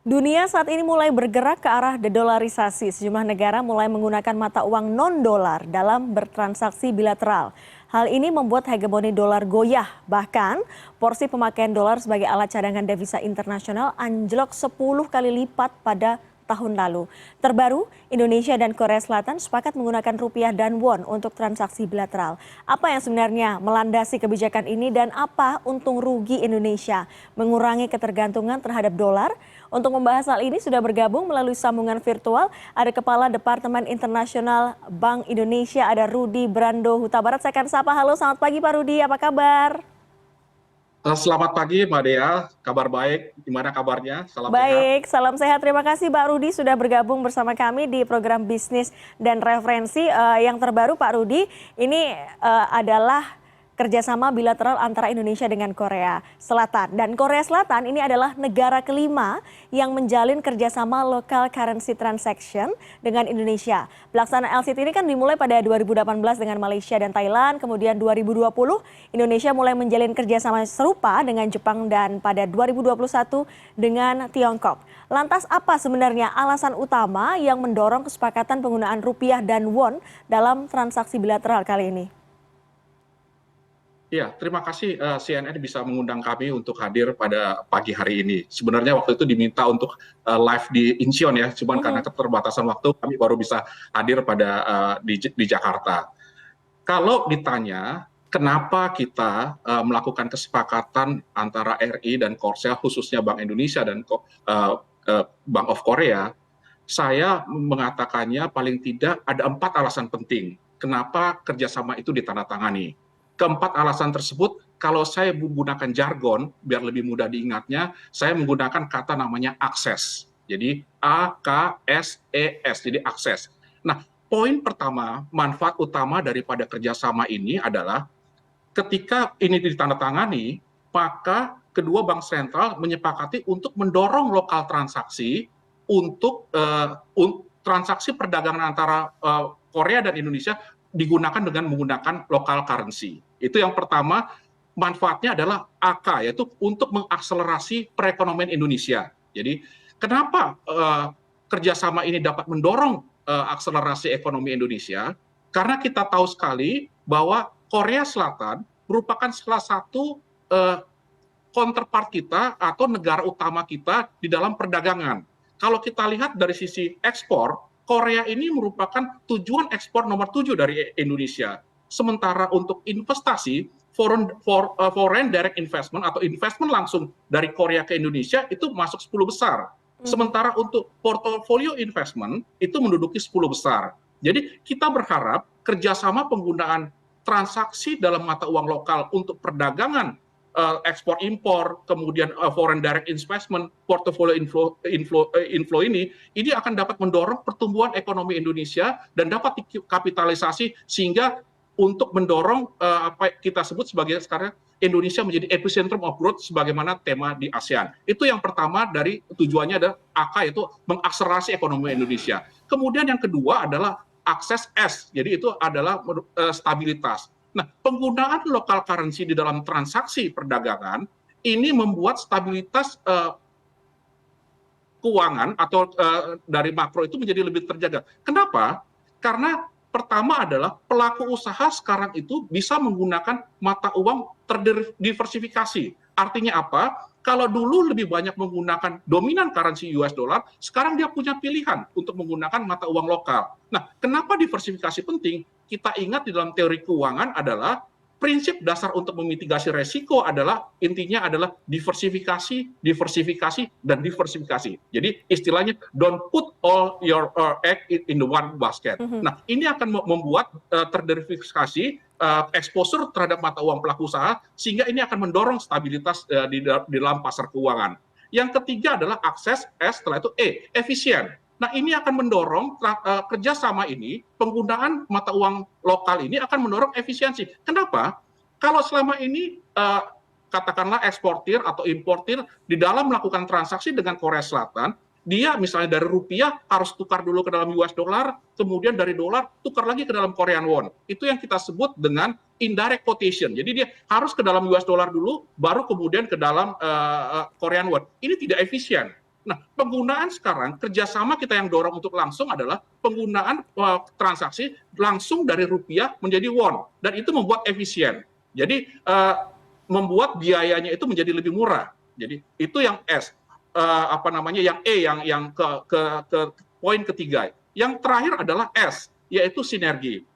Dunia saat ini mulai bergerak ke arah dedolarisasi. Sejumlah negara mulai menggunakan mata uang non-dolar dalam bertransaksi bilateral. Hal ini membuat hegemoni dolar goyah. Bahkan, porsi pemakaian dolar sebagai alat cadangan devisa internasional anjlok 10 kali lipat pada tahun lalu. Terbaru, Indonesia dan Korea Selatan sepakat menggunakan rupiah dan won untuk transaksi bilateral. Apa yang sebenarnya melandasi kebijakan ini dan apa untung rugi Indonesia mengurangi ketergantungan terhadap dolar? Untuk membahas hal ini sudah bergabung melalui sambungan virtual ada Kepala Departemen Internasional Bank Indonesia, ada Rudi Brando Huta Barat. Saya akan sapa, halo selamat pagi Pak Rudi, apa kabar? Selamat pagi Mbak Dea, kabar baik, gimana kabarnya? Salam sehat. Baik, salam sehat. Terima kasih Pak Rudi sudah bergabung bersama kami di program Bisnis dan Referensi. Yang terbaru Pak Rudi, ini adalah kerjasama bilateral antara Indonesia dengan Korea Selatan. Dan Korea Selatan ini adalah negara kelima yang menjalin kerjasama local currency transaction dengan Indonesia. Pelaksanaan LCT ini kan dimulai pada 2018 dengan Malaysia dan Thailand, kemudian 2020 Indonesia mulai menjalin kerjasama serupa dengan Jepang dan pada 2021 dengan Tiongkok. Lantas apa sebenarnya alasan utama yang mendorong kesepakatan penggunaan rupiah dan won dalam transaksi bilateral kali ini? Ya, terima kasih CNN bisa mengundang kami untuk hadir pada pagi hari ini. Sebenarnya waktu itu diminta untuk live di Incheon ya, cuman karena keterbatasan waktu kami baru bisa hadir di Jakarta. Kalau ditanya kenapa kita melakukan kesepakatan antara RI dan Korsel, khususnya Bank Indonesia dan Bank of Korea, saya mengatakannya paling tidak ada 4 alasan penting kenapa kerjasama itu ditandatangani. Keempat alasan tersebut, kalau saya menggunakan jargon, biar lebih mudah diingatnya, saya menggunakan kata namanya akses. Jadi A-K-S-E-S, jadi akses. Nah, poin pertama, manfaat utama daripada kerjasama ini adalah ketika ini ditandatangani, maka kedua bank sentral menyepakati untuk mendorong lokal transaksi untuk transaksi perdagangan antara Korea dan Indonesia digunakan dengan menggunakan local currency. Itu yang pertama, manfaatnya adalah AK, yaitu untuk mengakselerasi perekonomian Indonesia. Jadi kenapa kerjasama ini dapat mendorong akselerasi ekonomi Indonesia? Karena kita tahu sekali bahwa Korea Selatan merupakan salah satu counterpart kita atau negara utama kita di dalam perdagangan. Kalau kita lihat dari sisi ekspor, Korea ini merupakan tujuan ekspor nomor 7 dari Indonesia. Sementara untuk investasi, foreign direct investment atau investment langsung dari Korea ke Indonesia itu masuk 10 besar. Sementara untuk portfolio investment itu menduduki 10 besar. Jadi kita berharap kerjasama penggunaan transaksi dalam mata uang lokal untuk perdagangan ekspor impor, kemudian foreign direct investment, portfolio inflow ini akan dapat mendorong pertumbuhan ekonomi Indonesia dan dapat dikapitalisasi sehingga untuk mendorong apa kita sebut sebagai sekarang Indonesia menjadi epicentrum of growth sebagaimana tema di ASEAN. Itu yang pertama dari tujuannya adalah AK, yaitu mengakselerasi ekonomi Indonesia. Kemudian yang kedua adalah akses S, jadi itu adalah stabilitas. Nah, penggunaan local currency di dalam transaksi perdagangan ini membuat stabilitas keuangan atau dari makro itu menjadi lebih terjaga. Kenapa? Karena pertama adalah pelaku usaha sekarang itu bisa menggunakan mata uang terdiversifikasi. Artinya apa? Kalau dulu lebih banyak menggunakan dominan currency US dollar, sekarang dia punya pilihan untuk menggunakan mata uang lokal. Nah, kenapa diversifikasi penting? Kita ingat di dalam teori keuangan adalah prinsip dasar untuk memitigasi resiko adalah intinya adalah diversifikasi, dan diversifikasi. Jadi istilahnya don't put all your egg in the one basket. Nah, ini akan membuat terdiversifikasi exposure terhadap mata uang pelaku usaha sehingga ini akan mendorong stabilitas di dalam pasar keuangan. Yang ketiga adalah akses, S, setelah itu E, efisien. Nah, ini akan mendorong kerjasama ini, penggunaan mata uang lokal ini akan mendorong efisiensi. Kenapa? Kalau selama ini katakanlah eksportir atau importir di dalam melakukan transaksi dengan Korea Selatan, dia misalnya dari rupiah harus tukar dulu ke dalam US dollar, kemudian dari dolar tukar lagi ke dalam Korean won. Itu yang kita sebut dengan indirect quotation. Jadi dia harus ke dalam US dollar dulu, baru kemudian ke dalam Korean won. Ini tidak efisien. Nah, penggunaan sekarang kerjasama kita yang dorong untuk langsung adalah penggunaan transaksi langsung dari rupiah menjadi won, dan itu membuat efisien. Jadi membuat biayanya itu menjadi lebih murah. Jadi itu yang S. Yang E, yang ke poin ketiga. Yang terakhir adalah S, yaitu sinergi.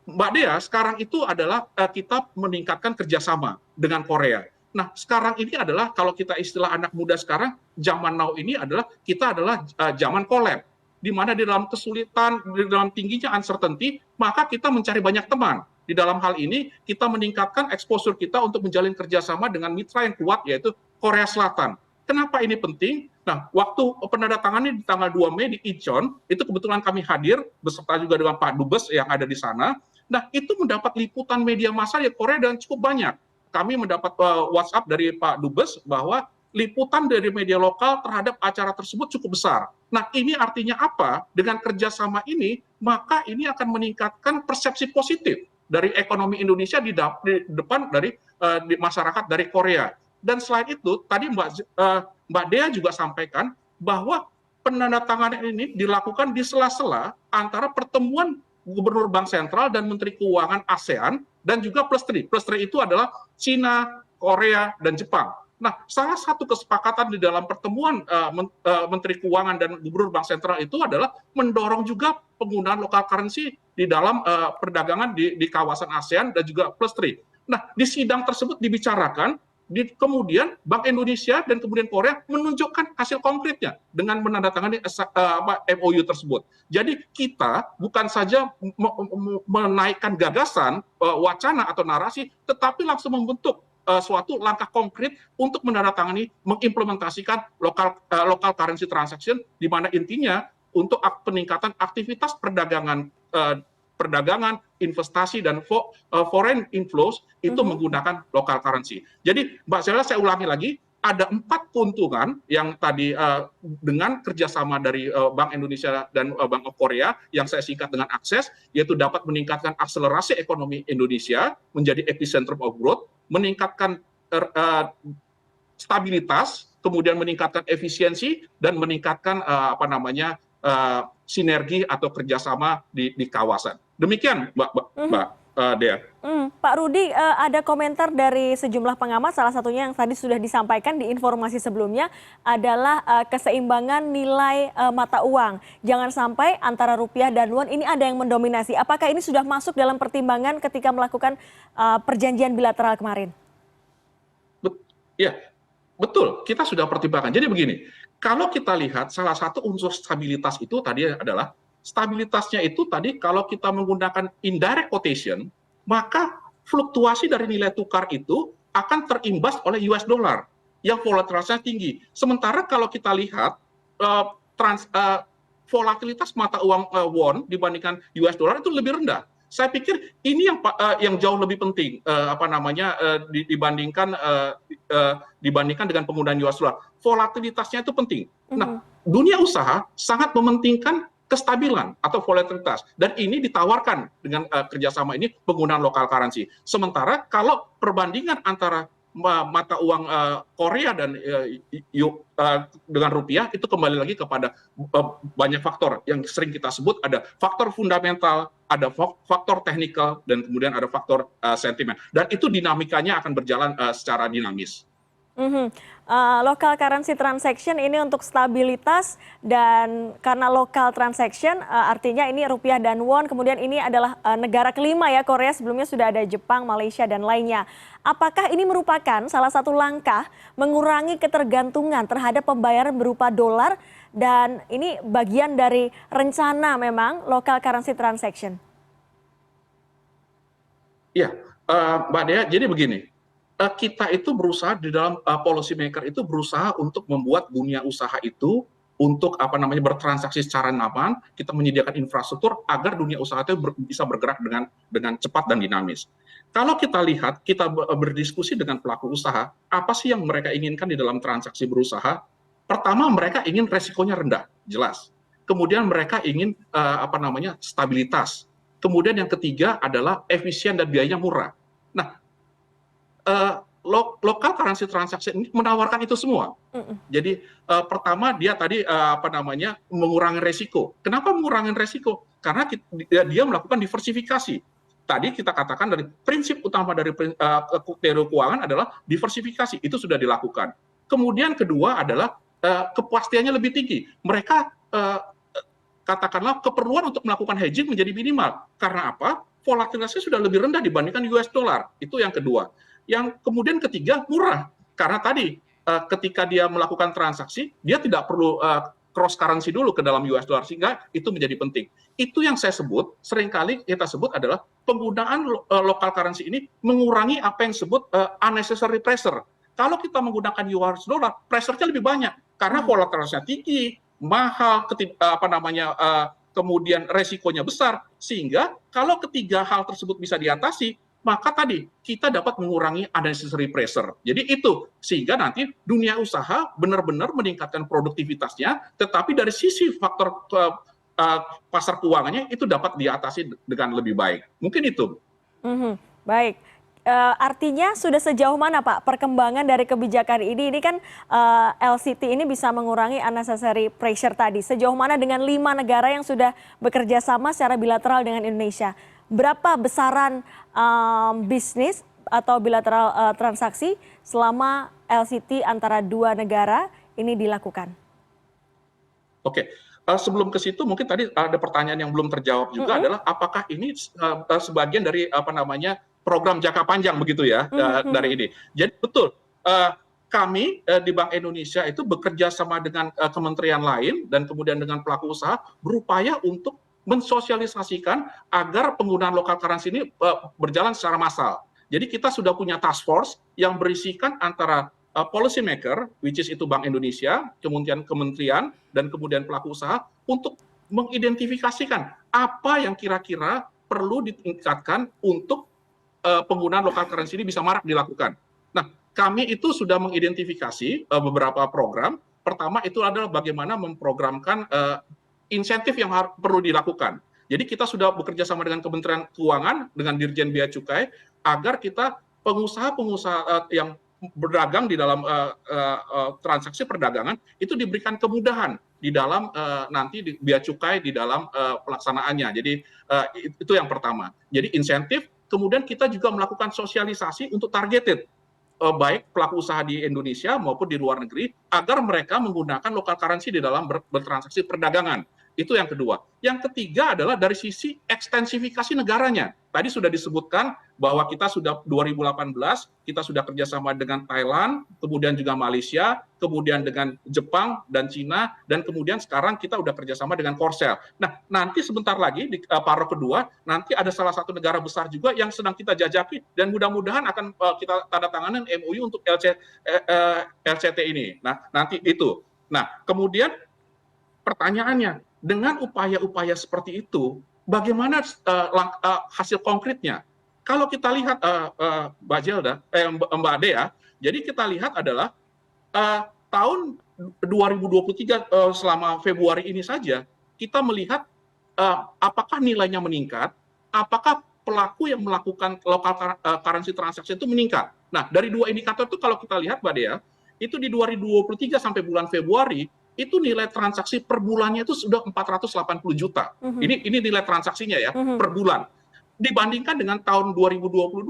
Mbak Dea, sekarang itu adalah kita meningkatkan kerjasama dengan Korea. Nah, sekarang ini adalah kalau kita istilah anak muda sekarang, zaman now ini adalah kita adalah zaman collab, di mana di dalam kesulitan, di dalam tingginya uncertainty, maka kita mencari banyak teman. Di dalam hal ini, kita meningkatkan exposure kita untuk menjalin kerjasama dengan mitra yang kuat, yaitu Korea Selatan. Kenapa ini penting? Nah, waktu penandatangannya di tanggal 2 Mei di Incheon, itu kebetulan kami hadir, beserta juga dengan Pak Dubes yang ada di sana. Nah, itu mendapat liputan media massa di Korea dan cukup banyak. Kami mendapat WhatsApp dari Pak Dubes bahwa liputan dari media lokal terhadap acara tersebut cukup besar. Nah, ini artinya apa? Dengan kerjasama ini, maka ini akan meningkatkan persepsi positif dari ekonomi Indonesia di depan dari di masyarakat dari Korea. Dan selain itu, tadi Mbak Dea juga sampaikan bahwa penandatanganan ini dilakukan di sela-sela antara pertemuan Gubernur Bank Sentral dan Menteri Keuangan ASEAN, dan juga plus 3. Plus 3 itu adalah Cina, Korea, dan Jepang. Nah, salah satu kesepakatan di dalam pertemuan Menteri Keuangan dan Gubernur Bank Sentral itu adalah mendorong juga penggunaan local currency di dalam perdagangan di kawasan ASEAN dan juga plus 3. Nah, di sidang tersebut dibicarakan, kemudian Bank Indonesia dan kemudian Korea menunjukkan hasil konkretnya dengan menandatangani MOU tersebut. Jadi kita bukan saja menaikkan gagasan, wacana atau narasi, tetapi langsung membentuk suatu langkah konkret untuk menandatangani, mengimplementasikan local currency transaction, di mana intinya untuk peningkatan aktivitas perdagangan, investasi, dan foreign inflows itu menggunakan local currency. Jadi Mbak Sheila, saya ulangi lagi, ada 4 keuntungan yang tadi dengan kerjasama dari Bank Indonesia dan Bank of Korea yang saya singkat dengan akses, yaitu dapat meningkatkan akselerasi ekonomi Indonesia menjadi epicentrum of growth, meningkatkan stabilitas, kemudian meningkatkan efisiensi, dan meningkatkan sinergi atau kerjasama di kawasan. Demikian, Mbak Dea. Pak Rudi, ada komentar dari sejumlah pengamat, salah satunya yang tadi sudah disampaikan di informasi sebelumnya adalah keseimbangan nilai mata uang. Jangan sampai antara rupiah dan won ini ada yang mendominasi. Apakah ini sudah masuk dalam pertimbangan ketika melakukan perjanjian bilateral kemarin? Ya, betul. Kita sudah pertimbangkan. Jadi begini, kalau kita lihat salah satu unsur stabilitas itu tadi adalah stabilitasnya itu tadi kalau kita menggunakan indirect quotation, maka fluktuasi dari nilai tukar itu akan terimbas oleh US dollar yang volatilitasnya tinggi. Sementara kalau kita lihat volatilitas mata uang won dibandingkan US dollar itu lebih rendah. Saya pikir ini yang jauh lebih penting dibandingkan dengan penggunaan US dollar. Volatilitasnya itu penting. Nah, dunia usaha sangat mementingkan kestabilan atau volatilitas, dan ini ditawarkan dengan kerjasama ini penggunaan local currency. Sementara kalau perbandingan antara mata uang Korea dan dengan rupiah itu kembali lagi kepada banyak faktor yang sering kita sebut, ada faktor fundamental, ada faktor teknikal, dan kemudian ada faktor sentimen, dan itu dinamikanya akan berjalan secara dinamis. Local currency transaction ini untuk stabilitas, dan karena local transaction artinya ini rupiah dan won, kemudian ini adalah negara kelima ya, Korea, sebelumnya sudah ada Jepang, Malaysia, dan lainnya. Apakah ini merupakan salah satu langkah mengurangi ketergantungan terhadap pembayaran berupa dolar, dan ini bagian dari rencana memang local currency transaction? Ya, Mbak Dea, jadi begini. Kita itu berusaha di dalam policy maker itu berusaha untuk membuat dunia usaha itu untuk bertransaksi secara nyaman. Kita menyediakan infrastruktur agar dunia usaha itu bisa bergerak dengan cepat dan dinamis. Kalau kita lihat, kita berdiskusi dengan pelaku usaha, apa sih yang mereka inginkan di dalam transaksi berusaha? Pertama, mereka ingin resikonya rendah, jelas. Kemudian mereka ingin stabilitas. Kemudian yang ketiga adalah efisien dan biayanya murah. Nah, local currency transaction ini menawarkan itu semua. Jadi pertama dia tadi mengurangi resiko. Kenapa mengurangi resiko? Karena dia melakukan diversifikasi. Tadi kita katakan dari prinsip utama dari teori keuangan adalah diversifikasi, itu sudah dilakukan. Kemudian kedua adalah kepastiannya lebih tinggi. Mereka katakanlah keperluan untuk melakukan hedging menjadi minimal. Karena apa? Volatilitasnya sudah lebih rendah dibandingkan US dollar. Itu yang kedua. Yang kemudian ketiga, murah. Karena tadi ketika dia melakukan transaksi, dia tidak perlu cross currency dulu ke dalam US dollar, sehingga itu menjadi penting. Itu yang saya sebut, seringkali kita sebut adalah penggunaan local currency ini mengurangi apa yang disebut unnecessary pressure. Kalau kita menggunakan US dollar, pressure-nya lebih banyak karena volatilitasnya tinggi, mahal, kemudian resikonya besar, sehingga kalau ketiga hal tersebut bisa diatasi, maka tadi kita dapat mengurangi unnecessary pressure. Jadi itu, sehingga nanti dunia usaha benar-benar meningkatkan produktivitasnya, tetapi dari sisi faktor pasar keuangannya itu dapat diatasi dengan lebih baik. Mungkin itu. Baik. Artinya sudah sejauh mana Pak perkembangan dari kebijakan ini? Ini kan LCT ini bisa mengurangi unnecessary pressure tadi. Sejauh mana dengan 5 negara yang sudah bekerja sama secara bilateral dengan Indonesia? Berapa besaran bisnis atau bilateral transaksi selama LCT antara 2 negara ini dilakukan? Oke. Sebelum ke situ mungkin tadi ada pertanyaan yang belum terjawab juga adalah apakah ini sebagian dari program jangka panjang begitu ya dari ini. Jadi betul kami di Bank Indonesia itu bekerja sama dengan kementerian lain dan kemudian dengan pelaku usaha berupaya untuk mensosialisasikan agar penggunaan local currency ini berjalan secara massal. Jadi kita sudah punya task force yang berisikan antara policy maker, which is itu Bank Indonesia, kemudian kementerian, dan kemudian pelaku usaha, untuk mengidentifikasikan apa yang kira-kira perlu ditingkatkan untuk penggunaan local currency ini bisa marak dilakukan. Nah, kami itu sudah mengidentifikasi beberapa program. Pertama itu adalah bagaimana memprogramkan insentif yang perlu dilakukan. Jadi kita sudah bekerja sama dengan Kementerian Keuangan, dengan Dirjen Bea Cukai, agar kita pengusaha-pengusaha yang berdagang di dalam transaksi perdagangan itu diberikan kemudahan di dalam nanti bea cukai di dalam pelaksanaannya. Jadi itu yang pertama. Jadi insentif, kemudian kita juga melakukan sosialisasi untuk targeted baik pelaku usaha di Indonesia maupun di luar negeri agar mereka menggunakan local currency di dalam bertransaksi perdagangan. Itu yang kedua. Yang ketiga adalah dari sisi ekstensifikasi negaranya. Tadi sudah disebutkan bahwa kita sudah 2018, kita sudah kerjasama dengan Thailand, kemudian juga Malaysia, kemudian dengan Jepang dan Cina, dan kemudian sekarang kita sudah kerjasama dengan Korsel. Nah, nanti sebentar lagi di paro kedua, nanti ada salah satu negara besar juga yang sedang kita jajaki, dan mudah-mudahan akan kita tanda tanganin MOU untuk LCT ini. Nah, nanti itu. Nah, kemudian pertanyaannya, dengan upaya-upaya seperti itu, bagaimana hasil konkretnya? Kalau kita lihat Mbak Zelda, Mbak Dea, jadi kita lihat adalah tahun 2023 selama Februari ini saja, kita melihat apakah nilainya meningkat, apakah pelaku yang melakukan local currency transaction itu meningkat. Nah, dari 2 indikator itu kalau kita lihat Mbak Dea, itu di 2023 sampai bulan Februari, itu nilai transaksi per bulannya itu sudah 480 juta. Ini nilai transaksinya ya, per bulan. Dibandingkan dengan tahun 2022,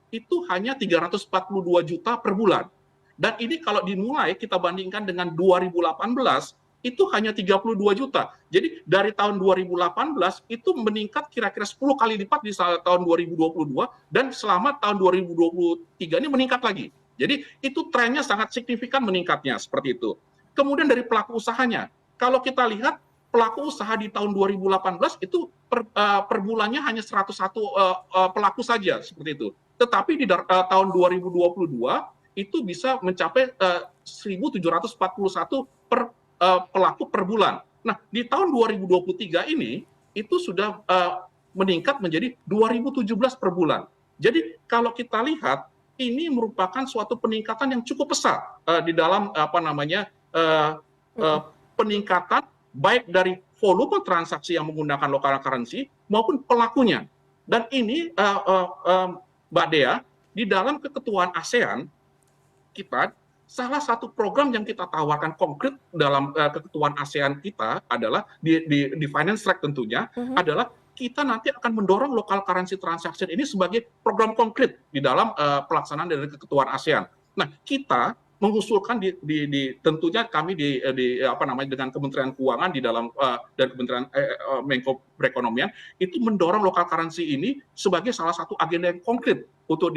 itu hanya 342 juta per bulan. Dan ini kalau dimulai, kita bandingkan dengan 2018, itu hanya 32 juta. Jadi dari tahun 2018, itu meningkat kira-kira 10 kali lipat di tahun 2022, dan selama tahun 2023 ini meningkat lagi. Jadi itu trennya sangat signifikan meningkatnya, seperti itu. Kemudian dari pelaku usahanya, kalau kita lihat pelaku usaha di tahun 2018 itu per bulannya hanya 101 pelaku saja seperti itu. Tetapi di tahun 2022 itu bisa mencapai 1.741 per pelaku per bulan. Nah, di tahun 2023 ini itu sudah meningkat menjadi 2.017 per bulan. Jadi kalau kita lihat ini merupakan suatu peningkatan yang cukup besar di dalam peningkatan baik dari volume transaksi yang menggunakan local currency maupun pelakunya. Dan ini Mbak Dea, di dalam keketuaan ASEAN kita, salah satu program yang kita tawarkan konkret dalam keketuaan ASEAN kita adalah di finance track tentunya adalah kita nanti akan mendorong local currency transaction ini sebagai program konkret di dalam pelaksanaan dari keketuaan ASEAN. Nah, kita mengusulkan tentunya kami dengan Kementerian Keuangan di dalam dan Kementerian Menko Perekonomian itu mendorong local currency ini sebagai salah satu agenda yang konkret untuk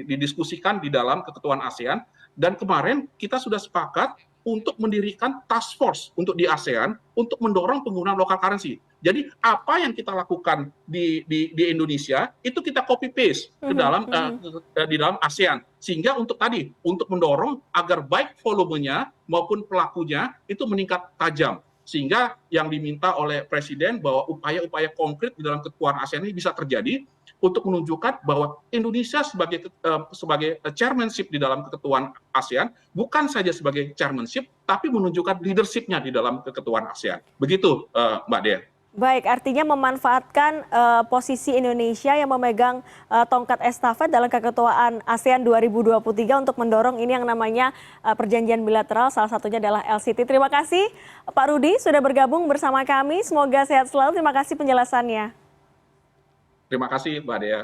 didiskusikan di dalam keketuaan ASEAN. Dan kemarin kita sudah sepakat untuk mendirikan task force untuk di ASEAN untuk mendorong penggunaan local currency. Jadi apa yang kita lakukan di Indonesia itu kita copy paste ke dalam di dalam ASEAN, sehingga untuk mendorong agar baik volumenya maupun pelakunya itu meningkat tajam, sehingga yang diminta oleh Presiden bahwa upaya-upaya konkret di dalam keketuaan ASEAN ini bisa terjadi untuk menunjukkan bahwa Indonesia sebagai chairmanship di dalam keketuaan ASEAN bukan saja sebagai chairmanship, tapi menunjukkan leadership-nya di dalam keketuaan ASEAN. Begitu, Mbak Dea. Baik, artinya memanfaatkan posisi Indonesia yang memegang tongkat estafet dalam keketuaan ASEAN 2023 untuk mendorong ini yang namanya perjanjian bilateral, salah satunya adalah LCT. Terima kasih Pak Rudi sudah bergabung bersama kami. Semoga sehat selalu. Terima kasih penjelasannya. Terima kasih, Mbak Dea.